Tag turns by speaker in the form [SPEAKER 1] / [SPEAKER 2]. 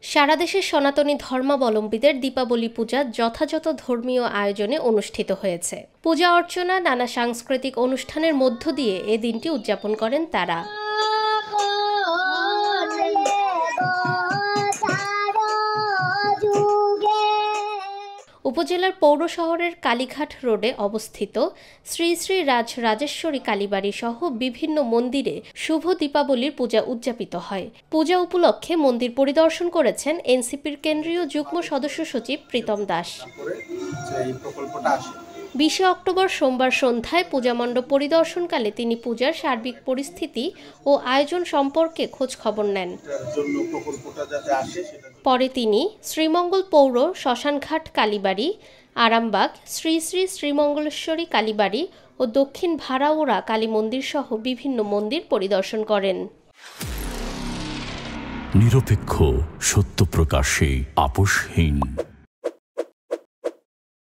[SPEAKER 1] সারা দেশের সনাতনী ধর্মাবলম্বীদের দীপাবলি পূজা যথাযথ ধর্মীয় আয়োজনে অনুষ্ঠিত হয়েছে। পূজা অর্চনা, নানা সাংস্কৃতিক অনুষ্ঠানের মধ্য দিয়ে এ দিনটি উদযাপন করেন তারা। উপজেলার পৌর শহরের কালীঘাট রোডে অবস্থিত শ্রী শ্রী রাজরাজেশ্বরী কালীবাড়ি সহ বিভিন্ন মন্দিরে শুভ দীপাবলির পূজা উদযাপিত হয়। পূজা উপলক্ষে মন্দির পরিদর্শন করেছেন এনসিপির কেন্দ্রীয় যুগ্ম সদস্য সচিব প্রীতম দাস। 20 অক্টোবর সোমবার সন্ধ্যায় পূজা মণ্ডপ পরিদর্শনকালে তিনি পূজার সার্বিক পরিস্থিতি ও আয়োজন সম্পর্কে খোঁজ খবর নেন। পরে তিনি শ্রীমঙ্গল পৌর শ্মশানঘাট কালীবাড়ি, আরামবাগ শ্রী শ্রী শ্রীমঙ্গলেশ্বরী কালীবাড়ি ও দক্ষিণ ভাড়াউড়া কালী মন্দির সহ বিভিন্ন মন্দির পরিদর্শন করেন।
[SPEAKER 2] নিরপেক্ষ, সত্য প্রকাশে আপোষহীন।